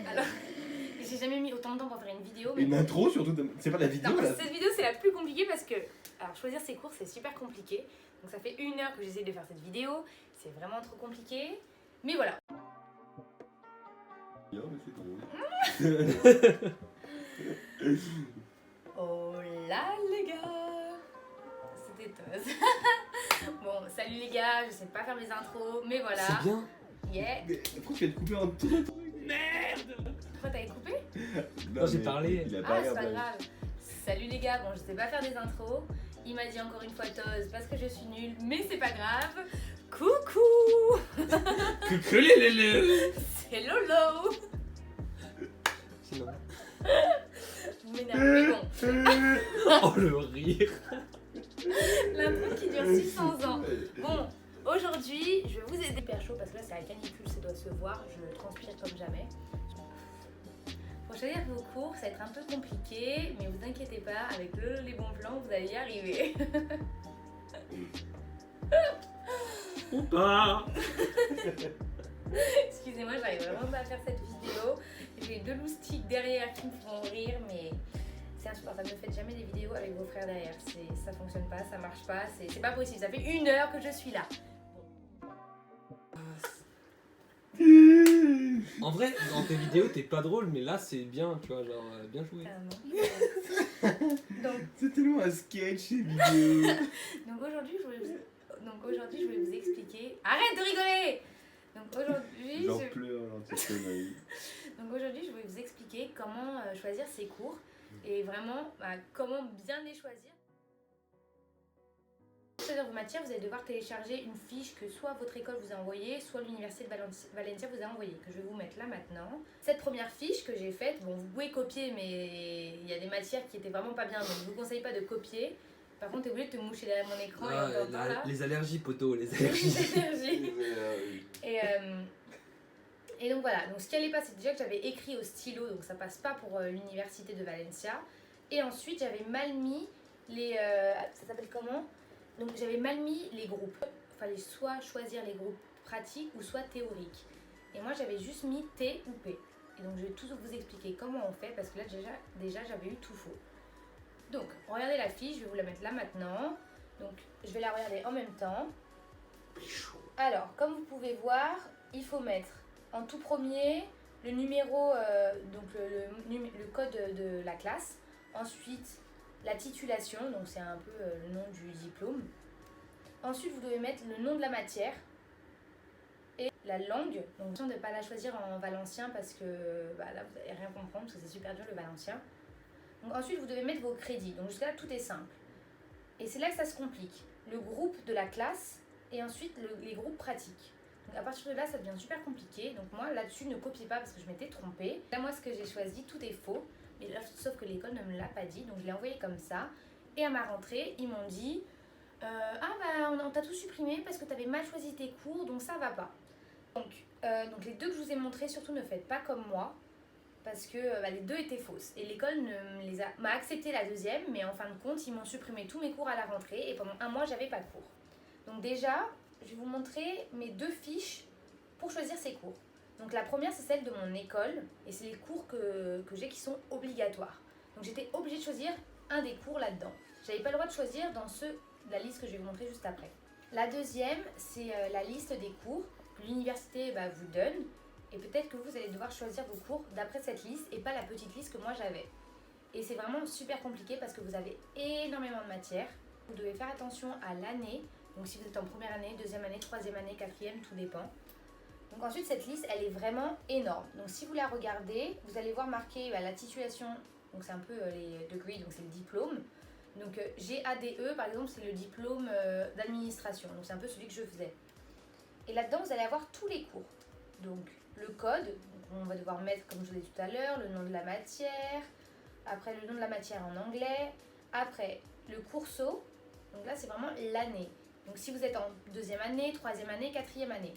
Alors, j'ai jamais mis autant de temps pour faire une vidéo. Une intro surtout, c'est pas la vidéo non, là. cette vidéo c'est la plus compliquée parce que alors choisir ses cours c'est super compliqué. Donc ça fait 1 heure que j'essaie de faire cette vidéo. C'est vraiment trop compliqué. Mais voilà. Non, mais c'est drôle. Oh là les gars. C'était Toz. Bon, salut les gars, je sais pas faire mes intros, mais voilà. C'est bien. Yeah. Mais pourquoi tu vas te couper en tout le truc? Merde. Pourquoi t'avais coupé? Non, j'ai parlé. Il a Ah, parlé c'est un pas peu. grave. Salut les gars, bon, je sais pas faire des intros. Il m'a dit encore une fois Toz parce que je suis nulle, mais c'est pas grave. Coucou. Coucou les lélés. C'est Lolo. Sinon. Vous m'énervez, bon. Oh le rire. L'intro qui dure 600 ans. Bon, aujourd'hui, je vais vous aider hyper chaud parce que là c'est la canicule, ça doit se voir, je transpire comme jamais. Pour choisir vos cours, ça va être un peu compliqué, mais vous inquiétez pas, avec les bons plans, vous allez y arriver. Ou pas. Excusez-moi, j'arrive vraiment pas à faire cette vidéo. J'ai 2 loustiques derrière qui me font rire, mais c'est insupportable. Ne faites jamais des vidéos avec vos frères derrière. Ça fonctionne pas, ça marche pas, c'est pas possible. Ça fait 1 heure que je suis là. En vrai, dans tes vidéos, t'es pas drôle, mais là, c'est bien, tu vois, genre, bien joué. Donc, C'est tellement un sketch ces vidéos. donc aujourd'hui, je voulais vous expliquer. Arrête de rigoler! Donc aujourd'hui, J'en pleure dans cette connerie. Donc aujourd'hui, je vais vous expliquer comment choisir ses cours et vraiment comment bien les choisir. Pour choisir vos matières, vous allez devoir télécharger une fiche que soit votre école vous a envoyée, soit l'université de Valencia vous a envoyée, que je vais vous mettre là maintenant. Cette première fiche que j'ai faite, bon, vous pouvez copier, mais il y a des matières qui étaient vraiment pas bien, donc je vous conseille pas de copier. Par contre, t'es obligé de te moucher derrière mon écran et on t'entend là. Les allergies, poteau, les allergies. Les allergies. Et donc voilà, donc ce qui allait pas, c'est déjà que j'avais écrit au stylo, donc ça passe pas pour l'université de Valencia. Et ensuite, j'avais mal mis les... ça s'appelle comment? Donc j'avais mal mis les groupes. Il fallait soit choisir les groupes pratiques ou soit théoriques. Et moi, j'avais juste mis T ou P. Et donc je vais tout vous expliquer comment on fait, parce que là, déjà j'avais eu tout faux. Donc, regardez la fiche, je vais vous la mettre là maintenant. Donc, je vais la regarder en même temps. Alors, comme vous pouvez voir, il faut mettre en tout premier le numéro, donc le code de la classe. Ensuite, la titulation, donc c'est un peu le nom du diplôme. Ensuite, vous devez mettre le nom de la matière et la langue. Donc, attention de ne pas la choisir en valencien parce que là, vous n'allez rien comprendre parce que c'est super dur le valencien. Donc, ensuite, vous devez mettre vos crédits. Donc, jusqu'à là, tout est simple. Et c'est là que ça se complique. Le groupe de la classe et ensuite les groupes pratiques. Donc à partir de là, ça devient super compliqué. Donc moi, là-dessus, ne copiez pas parce que je m'étais trompée. Là, moi, ce que j'ai choisi, tout est faux. Mais là, sauf que l'école ne me l'a pas dit. Donc je l'ai envoyé comme ça. Et à ma rentrée, ils m'ont dit on t'a tout supprimé parce que tu avais mal choisi tes cours, donc ça va pas. Donc les 2 que je vous ai montrés, surtout ne faites pas comme moi. Parce que les 2 étaient fausses. Et l'école m'a accepté la 2e, mais en fin de compte, ils m'ont supprimé tous mes cours à la rentrée. Et pendant 1 mois, j'avais pas de cours. Donc déjà, je vais vous montrer mes 2 fiches pour choisir ces cours. Donc la première, c'est celle de mon école. Et c'est les cours que j'ai qui sont obligatoires. Donc j'étais obligée de choisir un des cours là-dedans. J'avais pas le droit de choisir dans la liste que je vais vous montrer juste après. La deuxième, c'est la liste des cours que l'université vous donne. Et peut-être que vous allez devoir choisir vos cours d'après cette liste et pas la petite liste que moi j'avais. Et c'est vraiment super compliqué parce que vous avez énormément de matières. Vous devez faire attention à l'année. Donc si vous êtes en première année, 2e année, 3e année, 4e, tout dépend. Donc ensuite, cette liste, elle est vraiment énorme. Donc si vous la regardez, vous allez voir marqué la titulation. Donc c'est un peu les degrés, donc c'est le diplôme. Donc GADE, par exemple, c'est le diplôme d'administration. Donc c'est un peu celui que je faisais. Et là-dedans, vous allez avoir tous les cours. Donc le code, donc on va devoir mettre, comme je vous ai dit tout à l'heure, le nom de la matière, après le nom de la matière en anglais, après le curso, donc là c'est vraiment l'année. Donc si vous êtes en 2e année, 3e année, 4e année.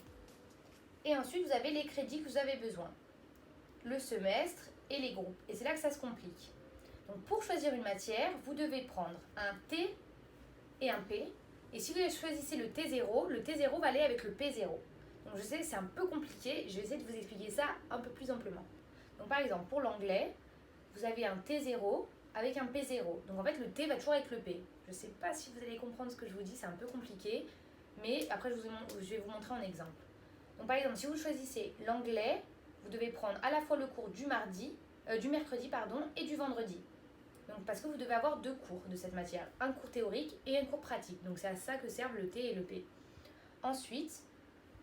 Et ensuite vous avez les crédits que vous avez besoin, le semestre et les groupes. Et c'est là que ça se complique. Donc pour choisir une matière, vous devez prendre un T et un P. Et si vous choisissez le T0 va aller avec le P0. Donc je sais, c'est un peu compliqué, je vais essayer de vous expliquer ça un peu plus amplement. Donc par exemple, pour l'anglais, vous avez un T0 avec un P0. Donc en fait, le T va toujours avec le P. Je ne sais pas si vous allez comprendre ce que je vous dis, c'est un peu compliqué. Mais après, je vais vous montrer en exemple. Donc par exemple, si vous choisissez l'anglais, vous devez prendre à la fois le cours du mercredi et du vendredi. Donc parce que vous devez avoir 2 cours de cette matière, un cours théorique et un cours pratique. Donc c'est à ça que servent le T et le P. Ensuite,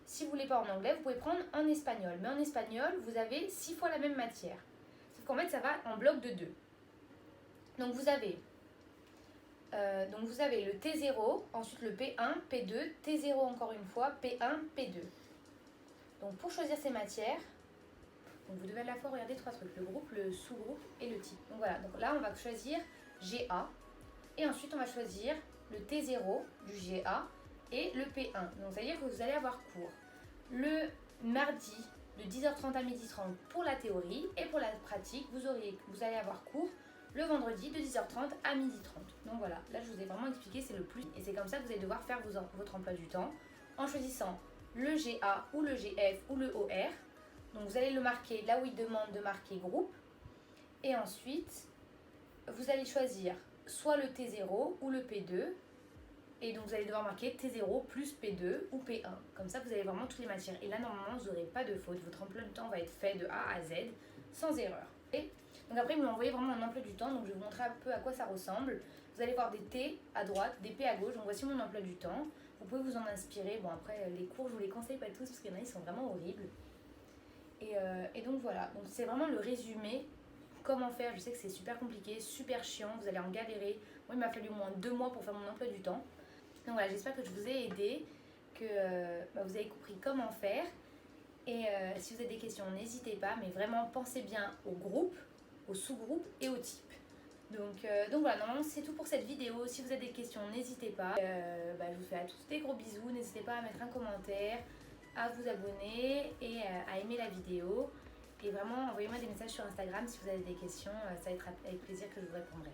si vous ne voulez pas en anglais, vous pouvez prendre en espagnol. Mais en espagnol, vous avez 6 fois la même matière. Sauf qu'en fait, ça va en bloc de 2. Donc vous avez le T0, ensuite le P1, P2, T0 encore une fois, P1, P2. Donc pour choisir ces matières, donc vous devez à la fois regarder 3 trucs, le groupe, le sous-groupe et le type. Donc voilà, donc là on va choisir GA et ensuite on va choisir le T0 du GA et le P1. Donc ça veut dire que vous allez avoir cours le mardi de 10h30 à 12h30 pour la théorie et pour la pratique, vous allez avoir cours le vendredi de 10h30 à 12h30. Donc voilà, là je vous ai vraiment expliqué, c'est le plus. Et c'est comme ça que vous allez devoir faire votre emploi du temps en choisissant le GA ou le GF ou le OR. Donc vous allez le marquer là où il demande de marquer groupe. Et ensuite, vous allez choisir soit le T0 ou le P2. Et donc vous allez devoir marquer T0 plus P2 ou P1. Comme ça, vous avez vraiment toutes les matières. Et là, normalement, vous n'aurez pas de faute. Votre emploi du temps va être fait de A à Z, sans erreur. Et donc après, ils m'ont envoyé vraiment un emploi du temps. Donc je vais vous montrer un peu à quoi ça ressemble. Vous allez voir des T à droite, des P à gauche. Donc voici mon emploi du temps. Vous pouvez vous en inspirer. Bon, après, les cours, je vous les conseille pas tous parce qu'il y en a, ils sont vraiment horribles. Et donc voilà. Donc c'est vraiment le résumé. Comment faire. Je sais que c'est super compliqué, super chiant. Vous allez en galérer. Moi, il m'a fallu au moins 2 mois pour faire mon emploi du temps. Donc voilà, j'espère que je vous ai aidé, que vous avez compris comment faire. Et si vous avez des questions, n'hésitez pas, mais vraiment pensez bien au groupe, au sous-groupe et au type. Donc voilà, normalement c'est tout pour cette vidéo. Si vous avez des questions, n'hésitez pas. Je vous fais à tous des gros bisous. N'hésitez pas à mettre un commentaire, à vous abonner et à aimer la vidéo. Et vraiment, envoyez-moi des messages sur Instagram si vous avez des questions. Ça va être avec plaisir que je vous répondrai.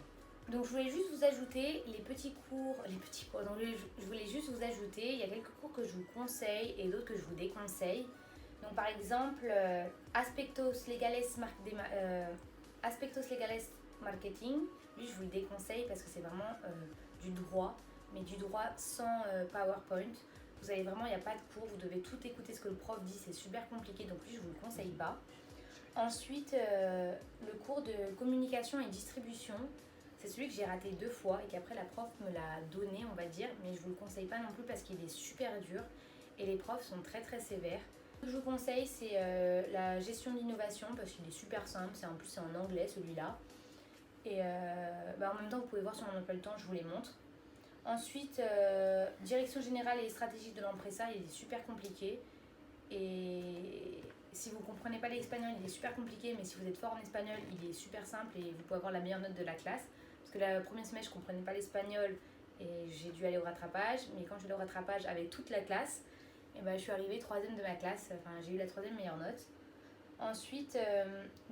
Donc je voulais juste vous ajouter les petits cours, donc je voulais juste vous ajouter, il y a quelques cours que je vous conseille et d'autres que je vous déconseille. Donc par exemple, Aspectos Legales Marketing, lui je vous le déconseille parce que c'est vraiment du droit, mais du droit sans PowerPoint. Vous avez vraiment, il n'y a pas de cours, vous devez tout écouter ce que le prof dit, c'est super compliqué, donc lui je vous le conseille pas. Ensuite, le cours de communication et distribution. C'est celui que j'ai raté 2 fois et qu'après la prof me l'a donné, on va dire, mais je vous le conseille pas non plus parce qu'il est super dur et les profs sont très très sévères. Ce que je vous conseille, c'est la gestion d'innovation parce qu'il est super simple, en plus c'est en anglais celui-là. Et en même temps, vous pouvez voir sur mon emploi du temps, je vous les montre. Ensuite, direction générale et stratégique de l'Empresa, il est super compliqué. Et si vous ne comprenez pas l'espagnol, il est super compliqué, mais si vous êtes fort en espagnol, il est super simple et vous pouvez avoir la meilleure note de la classe. Parce que la première semestre, je ne comprenais pas l'espagnol et j'ai dû aller au rattrapage. Mais quand je suis allée au rattrapage avec toute la classe, je suis arrivée 3e de ma classe. Enfin, j'ai eu la 3e meilleure note. Ensuite,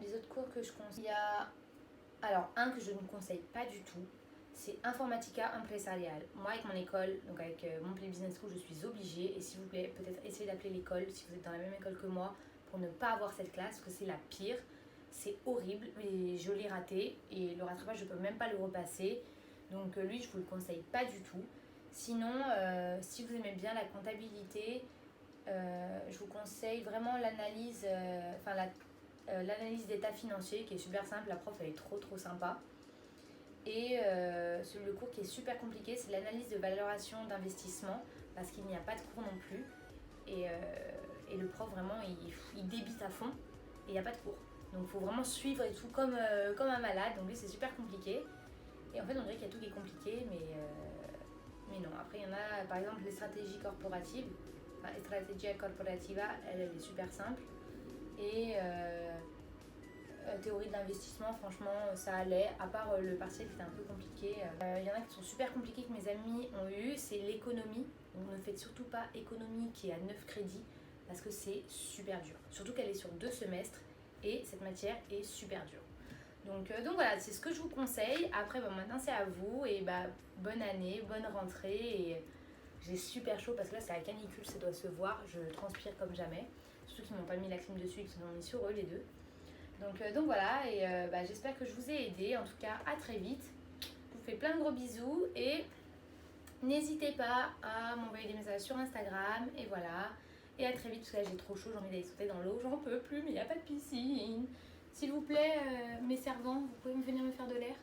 les autres cours que je conseille, il y a un que je ne conseille pas du tout, c'est Informatica Empresarial. Moi, avec mon école, donc avec Montpellier Business School, je suis obligée. Et s'il vous plaît, peut-être essayez d'appeler l'école si vous êtes dans la même école que moi pour ne pas avoir cette classe, parce que c'est la pire. C'est horrible, mais je l'ai raté et le rattrapage, je ne peux même pas le repasser. Donc lui, je ne vous le conseille pas du tout. Sinon, si vous aimez bien la comptabilité, je vous conseille vraiment l'analyse, l'analyse d'état financier qui est super simple. La prof, elle est trop sympa. Et le cours qui est super compliqué, c'est l'analyse de valorisation d'investissement parce qu'il n'y a pas de cours non plus. Et le prof, vraiment, il débite à fond et il n'y a pas de cours. Donc il faut vraiment suivre et tout comme un malade. Donc lui, c'est super compliqué. Et en fait, on dirait qu'il y a tout qui est compliqué, mais non. Après, il y en a, par exemple, les stratégies corporatives. Enfin, Strategia Corporativa, elle est super simple. Et théorie de l'investissement, franchement, ça allait. À part le partiel qui était un peu compliqué. Il y en a qui sont super compliqués que mes amis ont eu. C'est l'économie. Donc ne faites surtout pas économie qui est à 9 crédits parce que c'est super dur. Surtout qu'elle est sur 2 semestres et cette matière est super dure. Donc voilà, c'est ce que je vous conseille. Après, maintenant c'est à vous et bonne année, bonne rentrée. Et j'ai super chaud parce que là c'est la canicule, ça doit se voir. Je transpire comme jamais. Surtout qu'ils m'ont pas mis la clim dessus, ils se sont mis sur eux les deux. Donc voilà, et j'espère que je vous ai aidé. En tout cas, à très vite. Je vous fais plein de gros bisous et n'hésitez pas à m'envoyer des messages sur Instagram. Et voilà. Et à très vite, parce que là j'ai trop chaud, j'ai envie d'aller sauter dans l'eau. J'en peux plus, mais il n'y a pas de piscine. S'il vous plaît, mes servants, vous pouvez venir me faire de l'air?